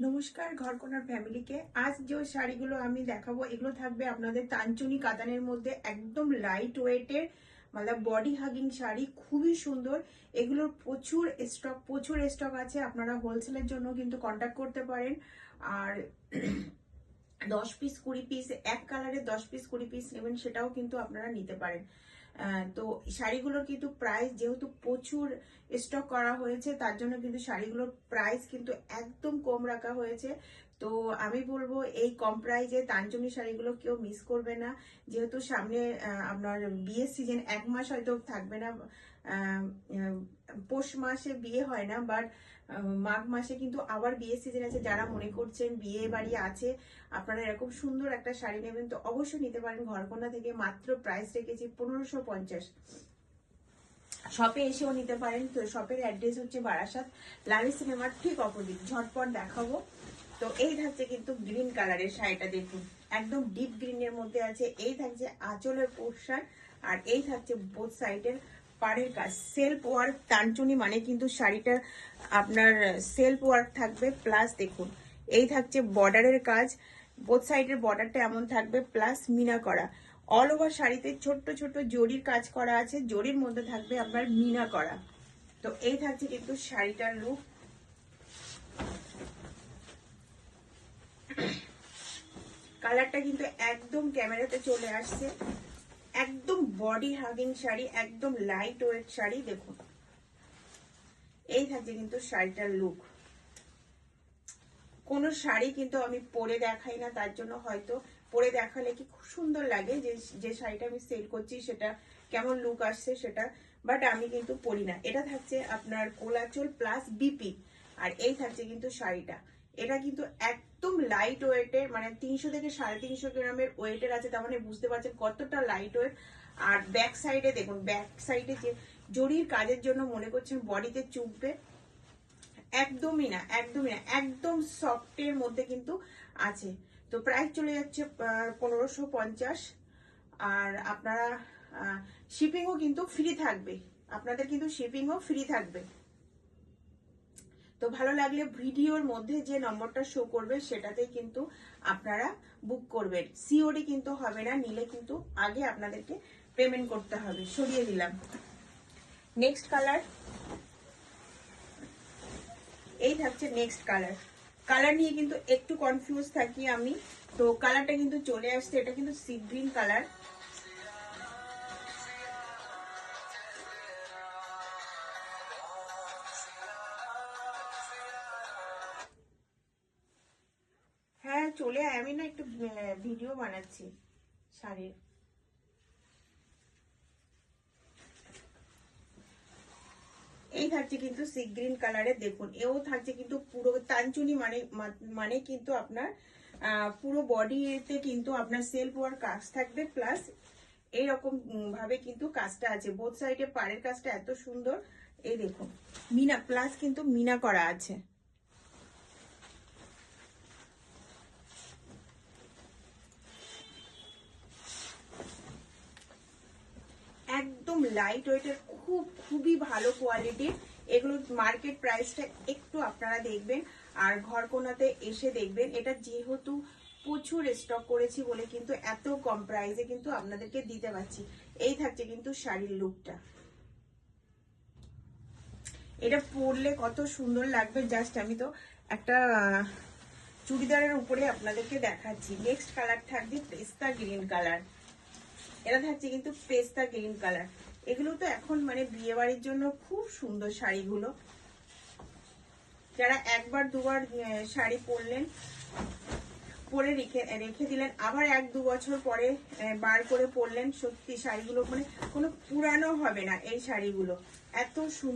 নমস্কার ঘরকোনার ফ্যামিলিকে। আজ যে শাড়িগুলো আমি দেখাবো এগুলো থাকবে আপনাদের তানচুনি কাতানের মধ্যে, একদম লাইট ওয়েটের মানে বডি হাগিং শাড়ি, খুবই সুন্দর। এগুলোর প্রচুর স্টক আছে, আপনারা হোলসেলের জন্য কিন্তু কন্ট্যাক্ট করতে পারেন। আর 10 পিস 20 পিস, এক কালারে 10 পিস 20 পিস নেবেন সেটাও কিন্তু আপনারা নিতে পারেন। তো শাড়িগুলোর কিন্তু প্রাইস যেহেতু প্রচুর স্টক করা হয়েছে, তার জন্য কিন্তু শাড়িগুলোর প্রাইস কিন্তু একদম কম রাখা হয়েছে। তো আমি বলবো এই কম প্রাইসে তানচুনি শাড়িগুলো কেউ মিস করবে না। যেহেতু সামনে আপনার বিয়ের সিজন, 1 মাস হয়তো থাকবে না। পৌষ মাসে বিয়ে হয় না, বাট মাঘ মাসে কিন্তু আবার বিয়ের সিজন আছে। যারা মনে করছেন বিয়ে বাড়ি আছে, আপনারা এরকম সুন্দর একটা শাড়ি নেবেন তো অবশ্যই নিতে পারেন ঘরকন্যা থেকে। মাত্র প্রাইস রেখেছি 1550। শপে এসেও নিতে পারেন। তো শপের অ্যাড্রেস হচ্ছে বারাসাত, লালি সিনেমার ঠিক অপোজিট। ঝটপট দেখাবো। তো এই থাকছে কিন্তু গ্রিন কালারের শাড়িটা, দেখুন একদম ডিপ গ্রিনের মধ্যে আছে। এই থাকছে আঁচলের পোর্শন, আর এই থাকছে বোথ সাইডের পাড়ের কাজ। সেলফ ওয়ার্ক তানচুনি মানে কিন্তু শাড়িটা আপনার সেলফ ওয়ার্ক থাকবে, প্লাস দেখুন এই থাকছে বর্ডারের কাজ। বোথ সাইডের বর্ডারটা এমন থাকবে, প্লাস মিনা করা। অল ওভার শাড়িতে ছোট্ট ছোট্ট জরির কাজ করা আছে, জরির মধ্যে থাকবে আপনার মিনা করা। তো এই থাকছে কিন্তু শাড়িটার লুক। কালারটা কিন্তু একদম ক্যামেরাতে চলে আসছে। একদম বডি হাগিং শাড়ি, একদম লাইট ওয়েট শাড়ি। দেখুন এই থাকছে কিন্তু শাড়িটার লুক। কোনো শাড়ি কিন্তু আমি পরে দেখাই না, তার জন্য হয়তো পরে দেখালে কি খুব সুন্দর লাগে যে যে শাড়িটা আমি সেল করছি সেটা কেমন লুক আসছে সেটা, বাট আমি কিন্তু পরি না। এটা থাকছে আপনার কোলাচল প্লাস বিপি, আর এই থাকছে কিন্তু শাড়িটা। এটা কিন্তু একদম লাইট ওয়েটের, মানে 300 থেকে 350 গ্রামের ওয়েটের আছে, তার মানে বুঝতে পারছেন কতটা লাইট ওয়েট। আর ব্যাক সাইডে দেখুন, ব্যাক সাইডে যে জরির কাজের জন্য মনে করছেন বডিতে চুপবে, একদমই না, একদমই না, একদম সফটের মধ্যে কিন্তু আছে। তো প্রাইস চলে যাচ্ছে 1550। আর আপনারা শিপিংও কিন্তু ফ্রি থাকবে, আপনাদের কিন্তু শিপিংও ফ্রি থাকবে। তো ভালো লাগলে ভিডিওর মধ্যে যে নম্বরটা শো করবে সেটাতেই কিন্তু আপনারা বুক করবেন। সিওডি কিন্তু হবে না, নিলে কিন্তু আগে আপনাদেরকে পেমেন্ট করতে হবে। সরিয়ে দিলাম। নেক্সট কালার, এই থাকছে নেক্সট কালার। কালার নিয়ে কিন্তু একটু কনফিউজ থাকি আমি। তো কালারটা কিন্তু চলে আসছে, এটা কিন্তু সি গ্রিন কালার। হ্যাঁ চলে আয়, আমি না একটু ভিডিও বানাচ্ছি শাড়ির। এই থাকছে কিন্তু সি গ্রিন কালারের, দেখুন এও থাকছে কিন্তু পুরো তানচুনি মানে মানে কিন্তু আপনার পুরো বডিতে কিন্তু আপনার সেলফ ওয়ার্ক কাজ থাকবে, প্লাস এইরকম ভাবে কিন্তু কাজটা আছে। বোথ সাইডে পাড়ের কাজটা এত সুন্দর। এই দেখুন মিনা, প্লাস কিন্তু মিনা করা আছে। একদম লাইট ওয়েটের, খুবই ভালো কোয়ালিটির। এগুলো মার্কেট প্রাইসটা একটু আপনারা দেখবেন, আর ঘরকোনাতে এসে দেখবেন। এটা যেহেতু প্রচুর স্টক করেছি বলে কিন্তু এত কম প্রাইসে কিন্তু আপনাদেরকে দিতে পারছি। এই থাকছে কিন্তু শাড়ির লুকটা। এটা পরলে কত সুন্দর লাগবে, জাস্ট আমি তো একটা চুড়িদারের উপরে আপনাদেরকে দেখাচ্ছি। নেক্সট কালার থাকবে পেস্তা গ্রিন কালার। এটা থাকছে কিন্তু পেস্তা গ্রিন কালার। এগুলো তো এখন মানে বিয়ে বাড়ির জন্য খুব সুন্দর শাড়িগুলো। যারা একবার দুবার শাড়ি পরলেন, পরে রেখে রেখে দিলেন, আবার 1-2 বছর পরে বার করে পরলেন, সত্যি শাড়িগুলো মানে কোনো পুরানো হবে না। এই শাড়িগুলো এত সুন্দর।